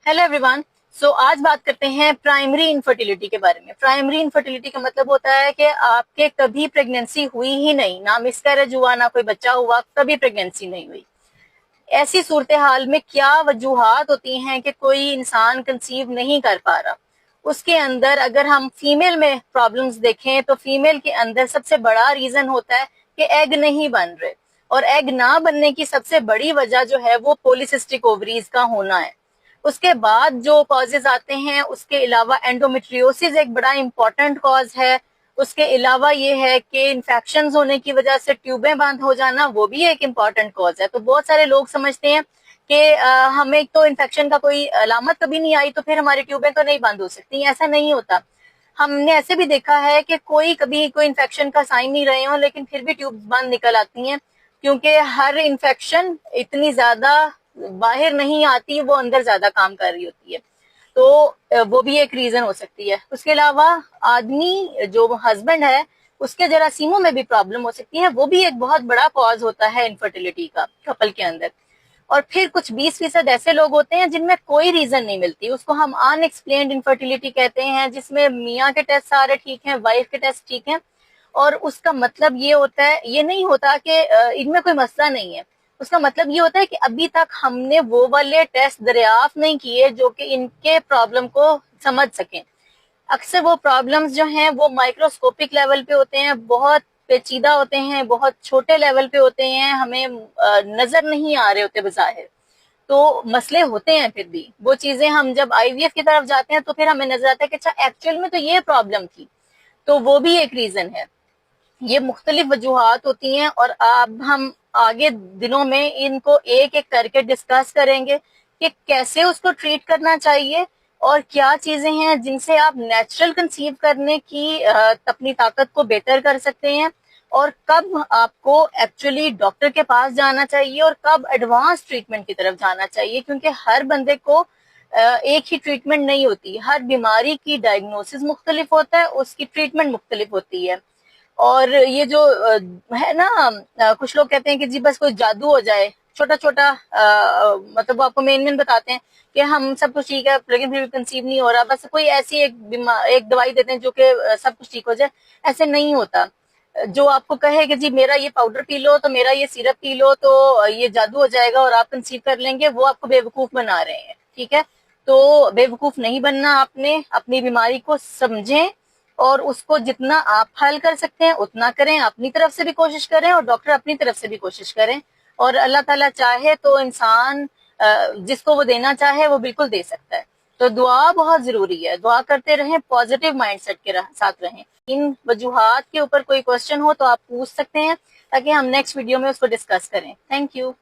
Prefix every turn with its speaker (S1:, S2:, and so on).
S1: Hello everyone. सो आज बात करते हैं प्राइमरी इनफर्टिलिटी के बारे में। प्राइमरी इनफर्टिलिटी का मतलब होता है कि आपके कभी प्रेगनेंसी हुई ही नहीं, ना मिसकैरेज हुआ, ना कोई बच्चा हुआ, कभी प्रेगनेंसी नहीं हुई। ऐसी सूरत हाल में क्या वजूहात होती हैं कि कोई इंसान कंसीव नहीं कर पा रहा। उसके अंदर अगर हम फीमेल में प्रॉब्लम्स देखें तो फीमेल के अंदर सबसे बड़ा रीजन होता है कि एग नहीं बन रहे, और एग ना बनने की सबसे बड़ी वजह जो है वो पॉलीसिस्टिक ओवरीज का होना है। उसके बाद जो कॉजेज आते हैं, उसके अलावा एंडोमेट्रियोसिस एक बड़ा इंपॉर्टेंट कॉज है। उसके अलावा ये है कि इन्फेक्शन होने की वजह से ट्यूबें बंद हो जाना, वो भी एक इम्पॉर्टेंट कॉज है। तो बहुत सारे लोग समझते हैं कि हमें तो इन्फेक्शन का कोई अलामत कभी नहीं आई तो फिर हमारी ट्यूबें तो नहीं बंद हो सकती। ऐसा नहीं होता। हमने ऐसे भी देखा है कि कभी कोई इन्फेक्शन का साइन नहीं रहे हो लेकिन फिर भी ट्यूब बंद निकल आती हैं, क्योंकि हर इन्फेक्शन इतनी ज्यादा बाहर नहीं आती, वो अंदर ज्यादा काम कर रही होती है। तो वो भी एक रीजन हो सकती है। उसके अलावा आदमी जो हस्बैंड है उसके जरासीमों में भी प्रॉब्लम हो सकती है, वो भी एक बहुत बड़ा कॉज होता है इनफर्टिलिटी का कपल के अंदर। और फिर कुछ 20% ऐसे लोग होते हैं जिनमें कोई रीजन नहीं मिलती, उसको हम अनएक्सप्लेन्ड इनफर्टिलिटी कहते हैं, जिसमें मियाँ के टेस्ट सारे ठीक हैं, वाइफ के टेस्ट ठीक हैं, और उसका मतलब ये होता है, ये नहीं होता कि इनमें कोई मसला नहीं है। उसका मतलब ये होता है कि अभी तक हमने वो वाले टेस्ट दरियाफ्त नहीं किए जो कि इनके प्रॉब्लम को समझ सकें। अक्सर वो प्रॉब्लम्स जो हैं वो माइक्रोस्कोपिक लेवल पे होते हैं, बहुत पेचीदा होते हैं, बहुत छोटे लेवल पे होते हैं, हमें नजर नहीं आ रहे होते बज़ाहिर। तो मसले होते हैं, फिर भी वो चीजें हम जब आईवीएफ की तरफ जाते हैं तो फिर हमें नजर आता है कि अच्छा एक्चुअल में तो ये प्रॉब्लम थी। तो वो भी एक रीजन है। ये मुख्तलिफ वजूहात होती हैं, और अब हम आगे दिनों में इनको एक एक करके डिस्कस करेंगे कि कैसे उसको ट्रीट करना चाहिए, और क्या चीजें हैं जिनसे आप नेचुरल कंसीव करने की अपनी ताकत को बेहतर कर सकते हैं, और कब आपको एक्चुअली डॉक्टर के पास जाना चाहिए और कब एडवांस ट्रीटमेंट की तरफ जाना चाहिए। क्योंकि हर बंदे को एक ही ट्रीटमेंट नहीं होती, हर बीमारी की डायग्नोसिस मुख्तलिफ होता है, उसकी ट्रीटमेंट मुख्तलिफ होती है। और ये जो है ना, कुछ लोग कहते हैं कि जी बस कोई जादू हो जाए, छोटा छोटा मतलब आपको मेन बताते हैं कि हम सब कुछ ठीक है लेकिन फिर भी कंसीव नहीं हो रहा, बस कोई ऐसी एक दवाई देते हैं जो कि सब कुछ ठीक हो जाए। ऐसे नहीं होता। जो आपको कहे कि जी मेरा ये पाउडर पी लो, तो मेरा ये सिरप पी लो, तो ये जादू हो जाएगा और आप कंसीव कर लेंगे, वो आपको बेवकूफ बना रहे हैं। ठीक है, तो बेवकूफ नहीं बनना, आपने अपनी बीमारी को समझें और उसको जितना आप हल कर सकते हैं उतना करें, अपनी तरफ से भी कोशिश करें और डॉक्टर अपनी तरफ से भी कोशिश करें। और अल्लाह ताला चाहे तो इंसान जिसको वो देना चाहे वो बिल्कुल दे सकता है। तो दुआ बहुत जरूरी है, दुआ करते रहें, पॉजिटिव माइंडसेट के साथ रहें। इन वजूहात के ऊपर कोई क्वेश्चन हो तो आप पूछ सकते हैं ताकि हम नेक्स्ट वीडियो में उसको डिस्कस करें। Thank you.